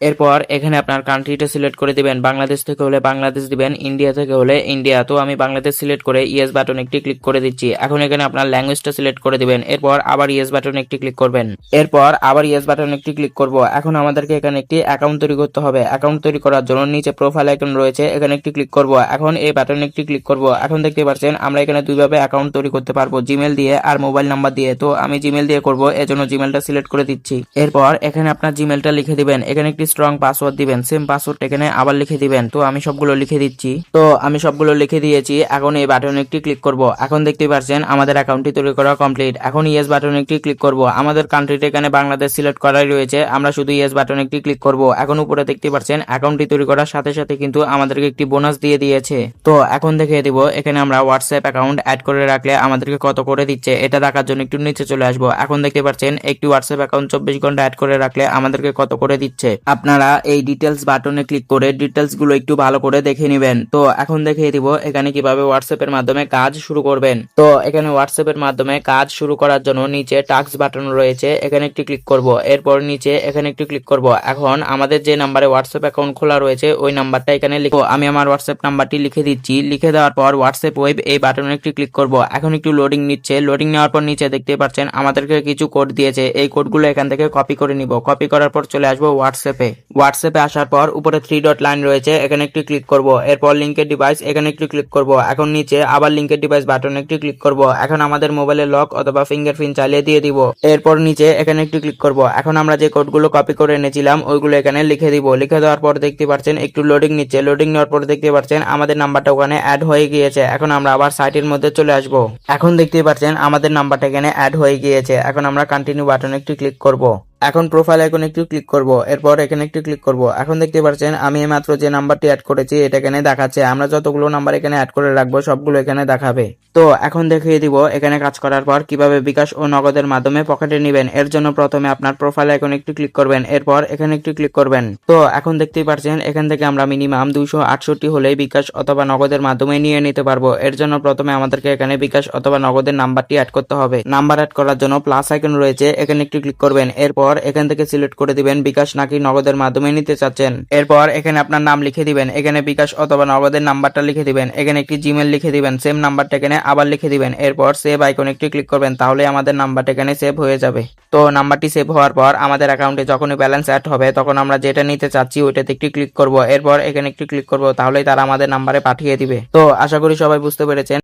এরপর এখানে আপনার কান্ট্রিটা সিলেক্ট করে দিবেন, বাংলাদেশ থেকে হলে বাংলাদেশ দিবেন, ইন্ডিয়া থেকে হলে ইন্ডিয়া। তো আমি বাংলাদেশ সিলেক্ট করে ইয়েস বাটন একটি ক্লিক করে দিচ্ছি। এখন এখানে আপনার ল্যাঙ্গুয়েজটা সিলেক্ট করে দিবেন, এরপর আবার ইয়েস বাটন একটি ক্লিক করবেন, এরপর আবার ইয়েস বাটন একটি ক্লিক করব। এখন আমাদেরকে এখানে একটি অ্যাকাউন্ট তৈরি করতে হবে। অ্যাকাউন্ট তৈরি করার জন্য নিচে প্রোফাইল আইকন রয়েছে, এখানে একটি ক্লিক করব। এখন এই বাটন একটি ক্লিক করব। এখন দেখতে পাচ্ছেন আমরা এখানে দুইভাবে অ্যাকাউন্ট তৈরি করতে পারবো, জিমেল দিয়ে আর মোবাইল নাম্বার দিয়ে। তো আমি জিমেল দিয়ে করব, এজন্য জিমেলটা সিলেক্ট করে দিচ্ছি। এরপর এখানে আপনার জিমেলটা লিখে দিবেন, এখানে একটি স্ট্রং পাসওয়ার্ড দিবেন, সেম পাসওয়ার্ড এখানে আবার লিখে দিবেন। তো আমি সবগুলো লিখে দিচ্ছি। তো আমি সবগুলো লিখে দিয়েছি। এখন এই বাটনে একটি ক্লিক করব। এখন দেখতে পাচ্ছেন আমাদের অ্যাকাউন্টটি তৈরি করা কমপ্লিট। এখন ইয়েস বাটনে একটি ক্লিক করব। আমাদের কান্ট্রিটা এখানে বাংলাদেশ সিলেক্ট করাই রয়েছে, আমরা শুধু ইয়েস বাটনে একটি ক্লিক করব। এখন উপরে দেখতে পাচ্ছেন অ্যাকাউন্টটি তৈরি করার সাথে সাথে কিন্তু আমাদেরকে একটি বোনাস দিয়ে দিয়েছে। তো এখন দেখিয়ে দিব এখানে আমরা হোয়াটসঅ্যাপ অ্যাকাউন্ট অ্যাড করে রাখলে আমাদেরকে কত করে দিচ্ছে, এটা দেখার জন্য একটু নিচে চলে আসবো। এখন দেখতে পাচ্ছেন একটি হোয়াটসঅ্যাপ অ্যাকাউন্ট 24 ঘন্টা অ্যাড করে রাখলে আমাদেরকে কত করে দিচ্ছে। আপনারা এই ডিটেলস বাটনে ক্লিক করে ডিটেলস গুলো একটু ভালো করে দেখে নেবেন। তো এখন দেখিয়ে দিব এখানে কিভাবে হোয়াটসঅ্যাপ এর মাধ্যমে কাজ শুরু করবেন। তো এখানে হোয়াটসঅ্যাপ এর মাধ্যমে কাজ শুরু করার জন্য নিচে টাস্ক বাটন রয়েছে, এখানে একটি ক্লিক করব। এরপর নিচে এখানে একটি ক্লিক করব। এখন আমাদের যে নাম্বারে হোয়াটসঅ্যাপ অ্যাকাউন্ট খোলা রয়েছে ওই নাম্বারটা এখানে লিখো। আমি আমার হোয়াটসঅ্যাপ নাম্বারটি লিখে দিচ্ছি। লিখে দেওয়ার পর হোয়াটসঅ্যাপ ওয়েব এই বাটনে একটি ক্লিক করব। এখন একটু লোডিং নিচ্ছে। লোডিং নেওয়ার পর নিচে দেখতে পাচ্ছেন আমাদেরকে কিছু কোড দিয়েছে, এই কোডগুলো এখান থেকে কপি করে নিব। কপি করার পর চলে আসবো হোয়াটসঅ্যাপে। হোয়াটসঅ্যাপে আসার পর উপরে 3 ডট লাইন রয়েছে, এখানে একটি ক্লিক করব। এরপর লিংকের ডিভাইস এখানে একটি ক্লিক করব। এখন নিচে আবার লিংকের ডিভাইস বাটনে একটি ক্লিক করব। এখন আমাদের মোবাইলের লক অথবা ফিঙ্গারপ্রিন্ট চালিয়ে দিয়ে দিব। এরপর নিচে এখানে একটি ক্লিক করব। এখন আমরা যে কোডগুলো কপি করে এনেছিলাম ওইগুলো এখানে লিখে দিব। লিখে দেওয়ার পর দেখতে পাচ্ছেন একটু লোডিং নিচ্ছে। লোডিং নেওয়ার পর দেখতে পাচ্ছেন আমাদের নাম্বারটা ওখানে অ্যাড হয়ে গিয়েছে। এখন আমরা আবার সাইটের মধ্যে চলে আসব। এখন দেখতে পাচ্ছেন আমাদের নাম্বারটা এখানে অ্যাড হয়ে গিয়েছে। এখন আমরা কন্টিনিউ বাটনে একটি ক্লিক করব। এখন প্রোফাইল আইকনে একটু ক্লিক করব। এরপর এখানে একটু ক্লিক করব। এখন দেখতে পাচ্ছেন আমি মাত্র যে নাম্বারটি অ্যাড করেছি এটা এখানে দেখাচ্ছে। আমরা যতগুলো নাম্বার এখানে অ্যাড করে রাখবো সবগুলো এখানে দেখাবে। তো এখন দেখিয়ে দিব এখানে কাজ করার পর কিভাবে বিকাশ ও নগদের মাধ্যমে পকেটে নেবেন। এর জন্য প্রথমে আপনার প্রোফাইল আইকনে একটু ক্লিক করবেন, এরপর এখানে একটু ক্লিক করবেন। তো এখন দেখতেই পাচ্ছেন এখান থেকে আমরা মিনিমাম 268 হলেই বিকাশ অথবা নগদের মাধ্যমে নিয়ে নিতে পারবো। এর জন্য প্রথমে আমাদেরকে এখানে বিকাশ অথবা নগদের নাম্বারটি অ্যাড করতে হবে। নাম্বার অ্যাড করার জন্য প্লাস আইকন রয়েছে, এখানে একটু ক্লিক করবেন। এরপর এখান থেকে সিলেক্ট করে দিবেন বিকাশ নাকি নগদের মাধ্যমে নিতে চাচ্ছেন। এরপর এখানে আপনার নাম লিখে দিবেন, এখানে বিকাশ অথবা নগদের নাম্বারটা লিখে দিবেন, এখানে একটি জিমেল লিখে দিবেন, সেম নাম্বারটা এখানে আবার লিখে দিবেন। এরপর সেভ আইকনে একটি ক্লিক করবেন, তাহলে আমাদের নাম্বারটা এখানে সেভ হয়ে যাবে। তো নাম্বারটি সেভ হওয়ার পর আমাদের অ্যাকাউন্টে যখনই ব্যালেন্স অ্যাড হবে তখন আমরা যেটা নিতে চাচ্ছি ওইটাতে একটি ক্লিক করব। এরপর এখানে একটি ক্লিক করব, তাহলেই তারা আমাদের নাম্বারে পাঠিয়ে দিবে। তো আশা করি সবাই বুঝতে পেরেছেন।